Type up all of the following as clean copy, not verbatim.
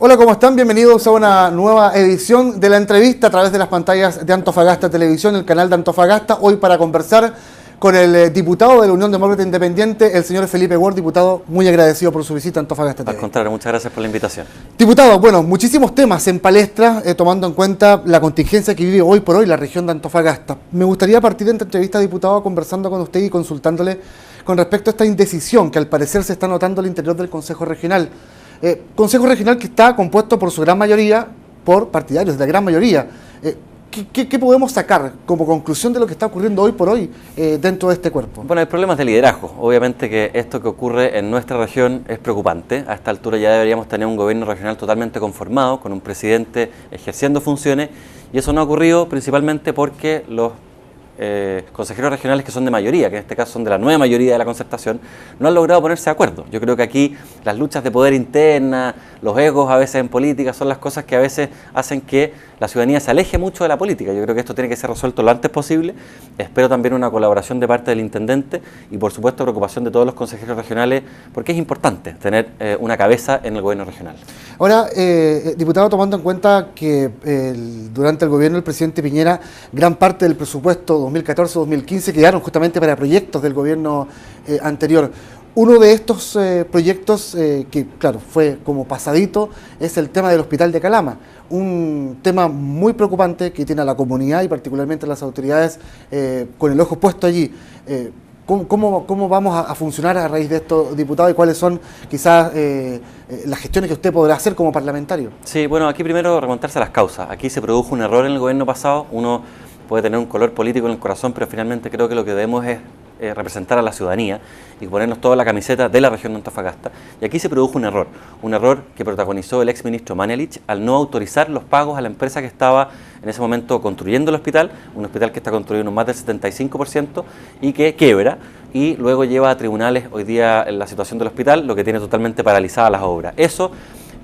Hola, ¿cómo están? Bienvenidos a una nueva edición de la entrevista a través de las pantallas de Antofagasta Televisión, el canal de Antofagasta. Hoy para conversar con el diputado de la Unión Demócrata Independiente, el señor Felipe Ward. Diputado, muy agradecido por su visita a Antofagasta TV. Al contrario, muchas gracias por la invitación. Diputado, bueno, muchísimos temas en palestra, tomando en cuenta la contingencia que vive hoy por hoy la región de Antofagasta. Me gustaría partir de esta entrevista, diputado, conversando con usted y consultándole con respecto a esta indecisión que al parecer se está notando al interior del Consejo Regional. Consejo Regional que está compuesto por su gran mayoría por partidarios, de la gran mayoría. ¿Qué podemos sacar como conclusión de lo que está ocurriendo hoy por hoy dentro de este cuerpo? Bueno, hay problemas de liderazgo. Obviamente que esto que ocurre en nuestra región es preocupante. A esta altura ya deberíamos tener un gobierno regional totalmente conformado, con un presidente ejerciendo funciones, y eso no ha ocurrido principalmente porque los consejeros regionales que son de mayoría, que en este caso son de la nueva mayoría de la concertación, no han logrado ponerse de acuerdo. Yo creo que aquí las luchas de poder interna, los egos a veces en política son las cosas que a veces hacen que la ciudadanía se aleje mucho de la política. Yo creo que esto tiene que ser resuelto lo antes posible. Espero también una colaboración de parte del intendente y por supuesto preocupación de todos los consejeros regionales, porque es importante tener una cabeza en el gobierno regional. Ahora, diputado, tomando en cuenta que durante el gobierno del presidente Piñera, gran parte del presupuesto 2014-2015 quedaron justamente para proyectos del gobierno anterior. Uno de estos proyectos que, claro, fue como pasadito, es el tema del hospital de Calama. Un tema muy preocupante que tiene a la comunidad y particularmente a las autoridades con el ojo puesto allí. ¿Cómo vamos a funcionar a raíz de esto, diputado, y cuáles son quizás las gestiones que usted podrá hacer como parlamentario? Sí, bueno, aquí primero remontarse a las causas. Aquí se produjo un error en el gobierno pasado. Uno puede tener un color político en el corazón, pero finalmente creo que lo que debemos es representar a la ciudadanía y ponernos toda la camiseta de la región de Antofagasta. Y aquí se produjo un error que protagonizó el exministro Manelich al no autorizar los pagos a la empresa que estaba en ese momento construyendo el hospital, un hospital que está construido en más del 75% y que quiebra y luego lleva a tribunales hoy día en la situación del hospital, lo que tiene totalmente paralizadas las obras. Eso,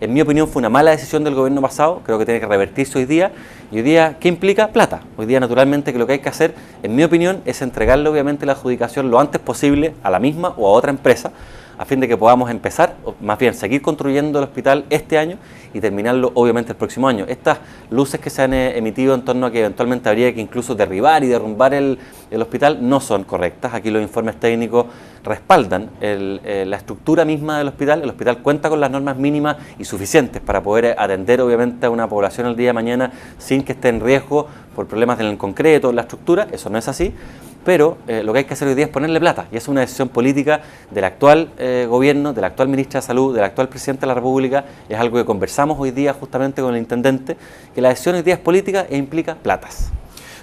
en mi opinión, fue una mala decisión del gobierno pasado, creo que tiene que revertirse hoy día. Y hoy día, ¿qué implica? Plata. Hoy día, naturalmente, que lo que hay que hacer, en mi opinión, es entregarle, obviamente, la adjudicación lo antes posible a la misma o a otra empresa, a fin de que podamos empezar, o más bien seguir construyendo el hospital este año y terminarlo, obviamente, el próximo año. Estas luces que se han emitido en torno a que eventualmente habría que incluso derribar y derrumbar el hospital no son correctas. Aquí los informes técnicos respaldan la estructura misma del hospital. El hospital cuenta con las normas mínimas y suficientes para poder atender, obviamente, a una población el día de mañana sin que esté en riesgo por problemas en el concreto, en la estructura. Eso no es así. Pero lo que hay que hacer hoy día es ponerle plata, y es una decisión política del actual gobierno, de la actual ministra de Salud, del actual presidente de la República. Es algo que conversamos hoy día justamente con el intendente, que la decisión hoy día es política e implica platas.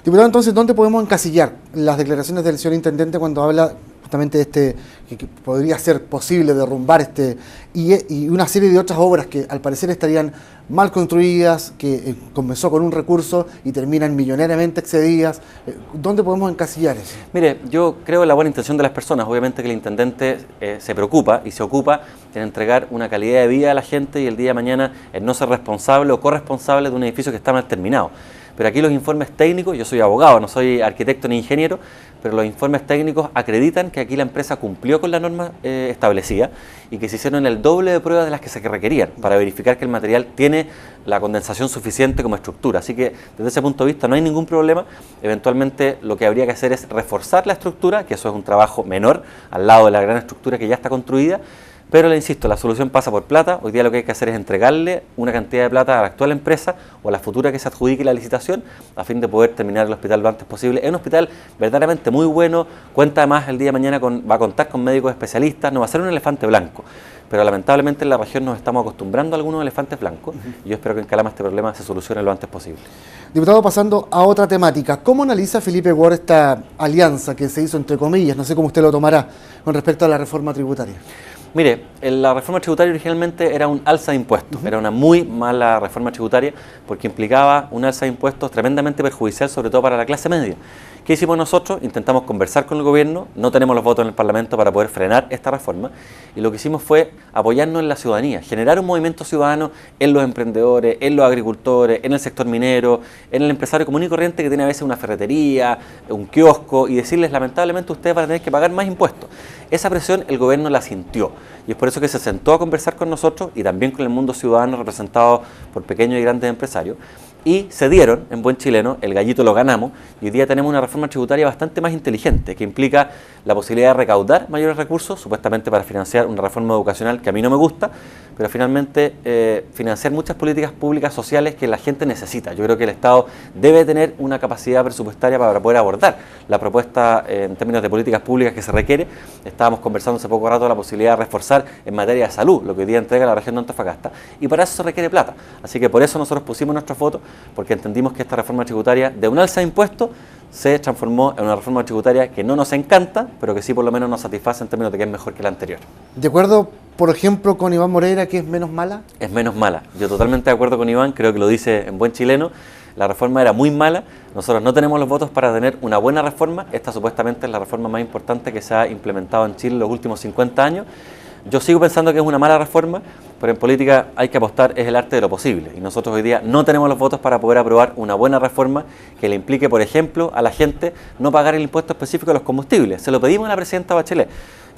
Diputado, entonces, ¿dónde podemos encasillar las declaraciones del señor intendente cuando habla justamente de que podría ser posible derrumbar y una serie de otras obras que al parecer estarían mal construidas, que comenzó con un recurso y terminan millonariamente excedidas? ¿Dónde podemos encasillar eso? Mire, yo creo en la buena intención de las personas. Obviamente que el intendente se preocupa y se ocupa en entregar una calidad de vida a la gente y el día de mañana en no ser responsable o corresponsable de un edificio que está mal terminado. Pero aquí los informes técnicos, yo soy abogado, no soy arquitecto ni ingeniero, pero los informes técnicos acreditan que aquí la empresa cumplió con la norma establecida y que se hicieron el doble de pruebas de las que se requerían para verificar que el material tiene la condensación suficiente como estructura. Así que desde ese punto de vista no hay ningún problema. Eventualmente lo que habría que hacer es reforzar la estructura, que eso es un trabajo menor al lado de la gran estructura que ya está construida. Pero le insisto, la solución pasa por plata. Hoy día lo que hay que hacer es entregarle una cantidad de plata a la actual empresa o a la futura que se adjudique la licitación a fin de poder terminar el hospital lo antes posible. Es un hospital verdaderamente muy bueno, cuenta además el día de mañana va a contar con médicos especialistas, no va a ser un elefante blanco. Pero lamentablemente en la región nos estamos acostumbrando a algunos elefantes blancos y yo espero que en Calama este problema se solucione lo antes posible. Diputado, pasando a otra temática, ¿cómo analiza Felipe Ward esta alianza que se hizo entre comillas, no sé cómo usted lo tomará, con respecto a la reforma tributaria? Mire, la reforma tributaria originalmente era un alza de impuestos, era una muy mala reforma tributaria porque implicaba un alza de impuestos tremendamente perjudicial, sobre todo para la clase media, ¿Qué hicimos nosotros? Intentamos conversar con el gobierno, no tenemos los votos en el Parlamento para poder frenar esta reforma, y lo que hicimos fue apoyarnos en la ciudadanía, generar un movimiento ciudadano en los emprendedores, en los agricultores, en el sector minero, en el empresario común y corriente que tiene a veces una ferretería, un kiosco, y decirles, lamentablemente ustedes van a tener que pagar más impuestos. Esa presión el gobierno la sintió, y es por eso que se sentó a conversar con nosotros y también con el mundo ciudadano representado por pequeños y grandes empresarios, y se dieron, en buen chileno, el gallito lo ganamos, y hoy día tenemos una reforma tributaria bastante más inteligente, que implica la posibilidad de recaudar mayores recursos, supuestamente para financiar una reforma educacional que a mí no me gusta, pero finalmente financiar muchas políticas públicas sociales que la gente necesita. Yo creo que el Estado debe tener una capacidad presupuestaria para poder abordar la propuesta en términos de políticas públicas que se requiere. Estábamos conversando hace poco rato la posibilidad de reforzar en materia de salud, lo que hoy día entrega la región de Antofagasta, y para eso se requiere plata. Así que por eso nosotros pusimos nuestros votos, porque entendimos que esta reforma tributaria de un alza de impuestos se transformó en una reforma tributaria que no nos encanta, pero que sí por lo menos nos satisface en términos de que es mejor que la anterior. ¿De acuerdo, por ejemplo, con Iván Moreira, que es menos mala? Es menos mala. Yo totalmente de acuerdo con Iván, creo que lo dice en buen chileno. La reforma era muy mala, nosotros no tenemos los votos para tener una buena reforma. Esta supuestamente es la reforma más importante que se ha implementado en Chile en los últimos 50 años. Yo sigo pensando que es una mala reforma, pero en política hay que apostar, es el arte de lo posible. Y nosotros hoy día no tenemos los votos para poder aprobar una buena reforma que le implique, por ejemplo, a la gente no pagar el impuesto específico a los combustibles. Se lo pedimos a la presidenta Bachelet.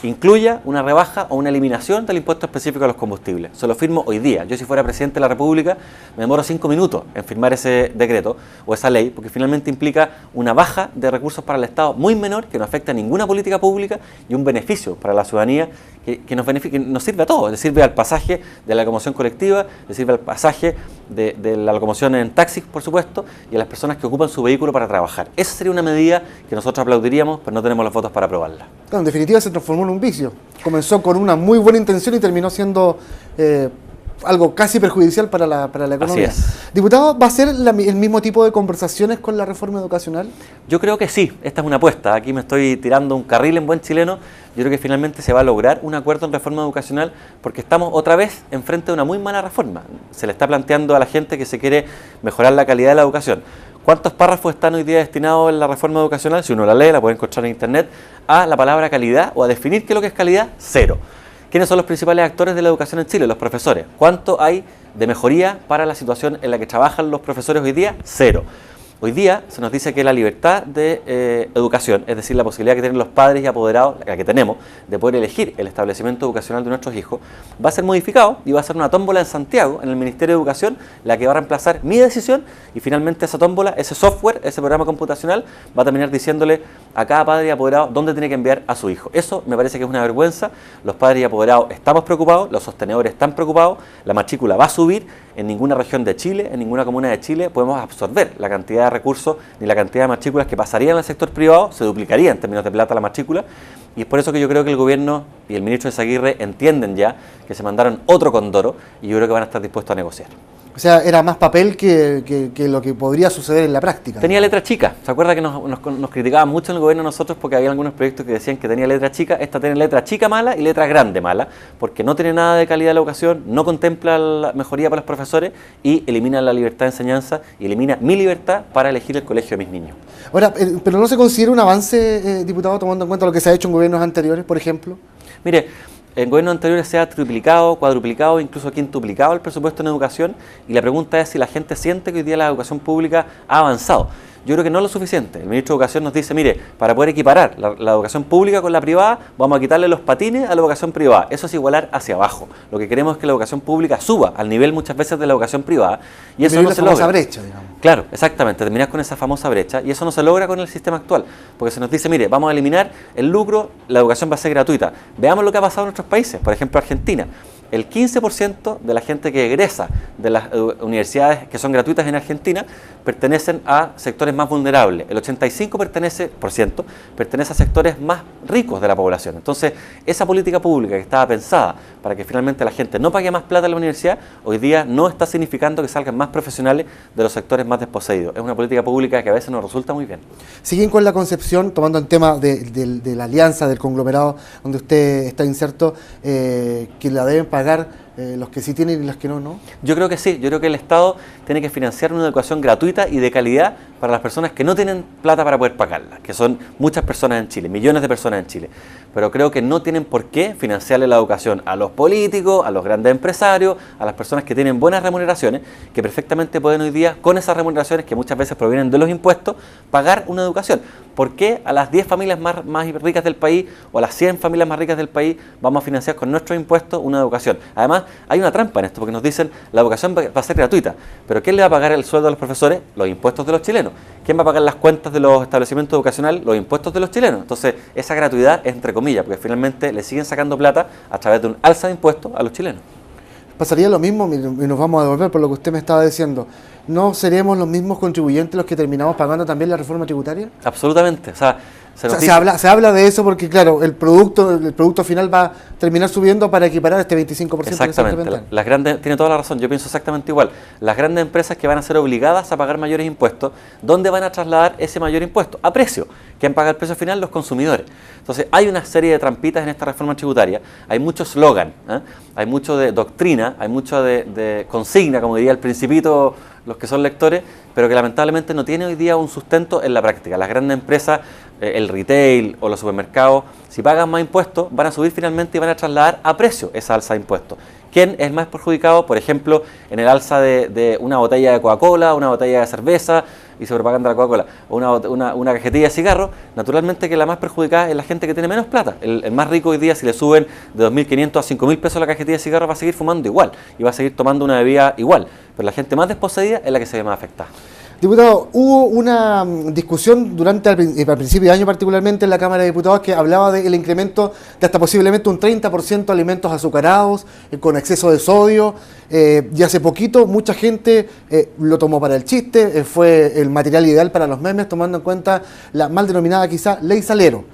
Incluya una rebaja o una eliminación del impuesto específico a los combustibles. Se lo firmo hoy día. Yo, si fuera presidente de la República, me demoro 5 minutos en firmar ese decreto o esa ley, porque finalmente implica una baja de recursos para el Estado muy menor, que no afecta a ninguna política pública, y un beneficio para la ciudadanía que nos sirve a todos. Le sirve al pasaje de la locomoción colectiva, le sirve al pasaje de la locomoción en taxis, por supuesto, y a las personas que ocupan su vehículo para trabajar. Esa sería una medida que nosotros aplaudiríamos, pero no tenemos los votos para aprobarla. Claro, en definitiva se transformó en un vicio. Comenzó con una muy buena intención y terminó siendo algo casi perjudicial para la economía. Así es. Diputado, ¿va a ser el mismo tipo de conversaciones con la reforma educacional? Yo creo que sí, esta es una apuesta. Aquí me estoy tirando un carril en buen chileno. Yo creo que finalmente se va a lograr un acuerdo en reforma educacional, porque estamos otra vez enfrente de una muy mala reforma. Se le está planteando a la gente que se quiere mejorar la calidad de la educación. ¿Cuántos párrafos están hoy día destinados en la reforma educacional? Si uno la lee, la puede encontrar en internet, a la palabra calidad o a definir qué es lo que es calidad. Cero. ¿Quiénes son los principales actores de la educación en Chile? Los profesores. ¿Cuánto hay de mejoría para la situación en la que trabajan los profesores hoy día? Cero. Hoy día se nos dice que la libertad de educación, es decir, la posibilidad que tienen los padres y apoderados, la que tenemos, de poder elegir el establecimiento educacional de nuestros hijos, va a ser modificado y va a ser una tómbola en Santiago, en el Ministerio de Educación, la que va a reemplazar mi decisión, y finalmente esa tómbola, ese software, ese programa computacional, va a terminar diciéndole a cada padre y apoderado dónde tiene que enviar a su hijo. Eso me parece que es una vergüenza. Los padres y apoderados estamos preocupados, los sostenedores están preocupados, la matrícula va a subir. En ninguna región de Chile, en ninguna comuna de Chile podemos absorber la cantidad de recursos ni la cantidad de matrículas que pasarían al sector privado, se duplicaría en términos de plata la matrícula, y es por eso que yo creo que el gobierno y el ministro Eyzaguirre entienden ya que se mandaron otro condoro, y yo creo que van a estar dispuestos a negociar. O sea, era más papel que lo que podría suceder en la práctica. Tenía letra chica. ¿Se acuerda que nos criticaban mucho en el gobierno nosotros porque había algunos proyectos que decían que tenía letra chica? Esta tiene letra chica mala y letra grande mala, porque no tiene nada de calidad de la educación, no contempla la mejoría para los profesores y elimina la libertad de enseñanza y elimina mi libertad para elegir el colegio de mis niños. Ahora, ¿pero no se considera un avance, diputado, tomando en cuenta lo que se ha hecho en gobiernos anteriores, por ejemplo? Mire, en gobiernos anteriores se ha triplicado, cuadruplicado, incluso quintuplicado el presupuesto en educación, y la pregunta es si la gente siente que hoy día la educación pública ha avanzado. Yo creo que no es lo suficiente. El ministro de Educación nos dice, mire, para poder equiparar la educación pública con la privada, vamos a quitarle los patines a la educación privada. Eso es igualar hacia abajo. Lo que queremos es que la educación pública suba al nivel muchas veces de la educación privada, y eso no se logra. Famosa brecha, digamos. Claro, exactamente, terminar con esa famosa brecha, y eso no se logra con el sistema actual, porque se nos dice, mire, vamos a eliminar el lucro, la educación va a ser gratuita. Veamos lo que ha pasado en otros países, por ejemplo Argentina. El 15% de la gente que egresa de las universidades que son gratuitas en Argentina pertenecen a sectores más vulnerables. El 85% pertenece a sectores más ricos de la población. Entonces, esa política pública que estaba pensada para que finalmente la gente no pague más plata en la universidad, hoy día no está significando que salgan más profesionales de los sectores más desposeídos. Es una política pública que a veces nos resulta muy bien. Siguen con la concepción, tomando el tema de la alianza, del conglomerado donde usted está inserto, que la deben pagar los que sí tienen y los que no, ¿no? Yo creo que sí, yo creo que el Estado tiene que financiar una educación gratuita y de calidad para las personas que no tienen plata para poder pagarla, que son muchas personas en Chile, millones de personas en Chile. Pero creo que no tienen por qué financiarle la educación a los políticos, a los grandes empresarios, a las personas que tienen buenas remuneraciones, que perfectamente pueden hoy día, con esas remuneraciones que muchas veces provienen de los impuestos, pagar una educación. ¿Por qué a las 10 familias más ricas del país o a las 100 familias más ricas del país vamos a financiar con nuestros impuestos una educación? Además, hay una trampa en esto, porque nos dicen la educación va a ser gratuita, pero ¿quién le va a pagar el sueldo a los profesores? Los impuestos de los chilenos. ¿Quién va a pagar las cuentas de los establecimientos educacionales? Los impuestos de los chilenos. Entonces, esa gratuidad es entre comillas, porque finalmente le siguen sacando plata a través de un alza de impuestos a los chilenos. Pasaría lo mismo, y nos vamos a devolver por lo que usted me estaba diciendo. ¿No seremos los mismos contribuyentes los que terminamos pagando también la reforma tributaria? Absolutamente. O sea, se habla de eso porque, claro, el producto final va a terminar subiendo para equiparar este 25%. Exactamente. Las grandes, tiene toda la razón, yo pienso exactamente igual. Las grandes empresas que van a ser obligadas a pagar mayores impuestos, ¿dónde van a trasladar ese mayor impuesto? A precio. ¿Quién paga el precio final? Los consumidores. Entonces, hay una serie de trampitas en esta reforma tributaria, hay mucho eslogan, hay mucho de doctrina, hay mucho de consigna, como diría el Principito, los que son lectores, pero que lamentablemente no tiene hoy día un sustento en la práctica. Las grandes empresas, el retail o los supermercados, si pagan más impuestos, van a subir finalmente y van a trasladar a precio esa alza de impuestos. ¿Quién es más perjudicado? Por ejemplo, en el alza de una botella de Coca-Cola, una botella de cerveza, y sobre propaganda de la Coca-Cola, o una cajetilla de cigarros. Naturalmente que la más perjudicada es la gente que tiene menos plata. El más rico hoy día, si le suben de 2.500 a 5.000 pesos la cajetilla de cigarros, va a seguir fumando igual y va a seguir tomando una bebida igual. Pero la gente más desposeída es la que se ve más afectada. Diputado, hubo una discusión durante al principio de año particularmente en la Cámara de Diputados que hablaba del incremento de hasta posiblemente un 30% de alimentos azucarados, con exceso de sodio, y hace poquito mucha gente lo tomó para el chiste, fue el material ideal para los memes, tomando en cuenta la mal denominada quizá Ley Salero.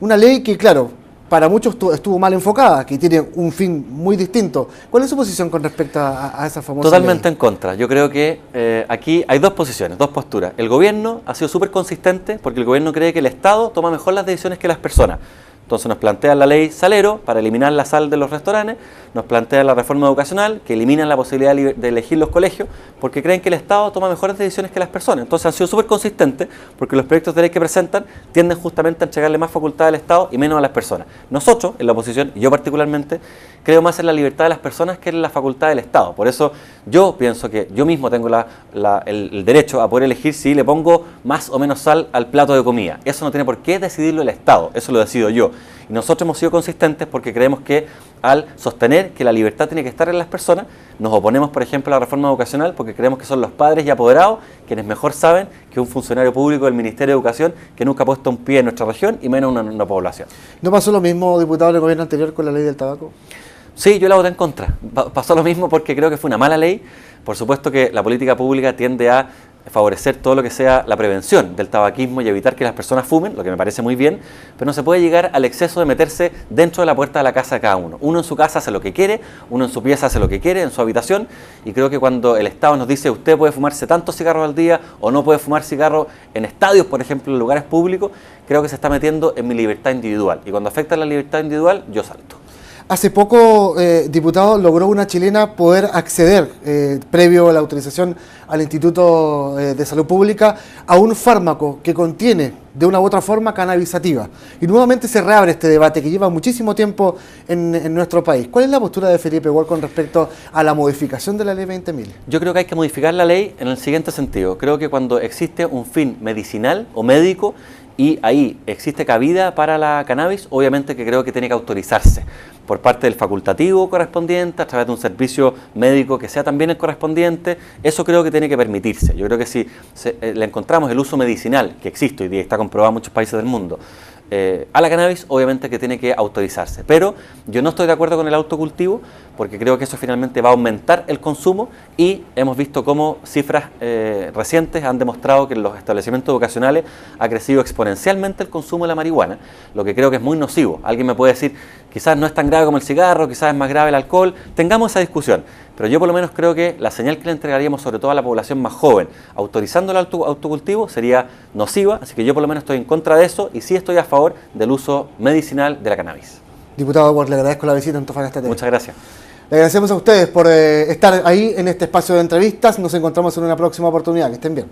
Una ley que, claro, para muchos estuvo mal enfocada, que tiene un fin muy distinto. ¿Cuál es su posición con respecto a esa famosa Totalmente ley? En contra. Yo creo que aquí hay dos posiciones, dos posturas. El gobierno ha sido súper consistente porque el gobierno cree que el Estado toma mejor las decisiones que las personas. Entonces nos plantean la ley Salero para eliminar la sal de los restaurantes, nos plantean la reforma educacional que elimina la posibilidad de elegir los colegios porque creen que el Estado toma mejores decisiones que las personas. Entonces han sido súper consistentes porque los proyectos de ley que presentan tienden justamente a entregarle más facultad al Estado y menos a las personas. Nosotros, en la oposición, y yo particularmente, creo más en la libertad de las personas que en la facultad del Estado. Por eso yo pienso que yo mismo tengo el derecho a poder elegir si le pongo más o menos sal al plato de comida. Eso no tiene por qué decidirlo el Estado, eso lo decido yo. Y nosotros hemos sido consistentes porque creemos que al sostener que la libertad tiene que estar en las personas, nos oponemos, por ejemplo, a la reforma educacional porque creemos que son los padres y apoderados quienes mejor saben que un funcionario público del Ministerio de Educación que nunca ha puesto un pie en nuestra región y menos en una población. ¿No pasó lo mismo, diputado, del gobierno anterior con la ley del tabaco? Sí, yo la voté en contra. Pasó lo mismo porque creo que fue una mala ley. Por supuesto que la política pública tiende a favorecer todo lo que sea la prevención del tabaquismo y evitar que las personas fumen, lo que me parece muy bien, pero no se puede llegar al exceso de meterse dentro de la puerta de la casa de cada uno. Uno en su casa hace lo que quiere, uno en su pieza hace lo que quiere, en su habitación, y creo que cuando el Estado nos dice usted puede fumarse tantos cigarros al día o no puede fumar cigarros en estadios, por ejemplo, en lugares públicos, creo que se está metiendo en mi libertad individual, y cuando afecta la libertad individual, yo salto. Hace poco, diputado, logró una chilena poder acceder, previo a la autorización al Instituto de Salud Pública, a un fármaco que contiene, de una u otra forma, cannabis sativa. Y nuevamente se reabre este debate que lleva muchísimo tiempo en nuestro país. ¿Cuál es la postura de Felipe Wall con respecto a la modificación de la ley 20.000? Yo creo que hay que modificar la ley en el siguiente sentido. Creo que cuando existe un fin medicinal o médico, y ahí existe cabida para la cannabis, obviamente que creo que tiene que autorizarse por parte del facultativo correspondiente, a través de un servicio médico que sea también el correspondiente. Eso creo que tiene que permitirse. Yo creo que si le encontramos el uso medicinal que existe hoy día, está comprobado en muchos países del mundo, a la cannabis, obviamente que tiene que autorizarse. Pero yo no estoy de acuerdo con el autocultivo porque creo que eso finalmente va a aumentar el consumo y hemos visto cómo cifras recientes han demostrado que en los establecimientos educacionales ha crecido exponencialmente el consumo de la marihuana, lo que creo que es muy nocivo. Alguien me puede decir, quizás no es tan grave como el cigarro, quizás es más grave el alcohol, tengamos esa discusión. Pero yo por lo menos creo que la señal que le entregaríamos sobre todo a la población más joven, autorizando el autocultivo, sería nociva, así que yo por lo menos estoy en contra de eso y sí estoy a favor del uso medicinal de la cannabis. Diputado Ward, le agradezco la visita en Antofagasta TV. Muchas gracias. Le agradecemos a ustedes por estar ahí en este espacio de entrevistas. Nos encontramos en una próxima oportunidad. Que estén bien.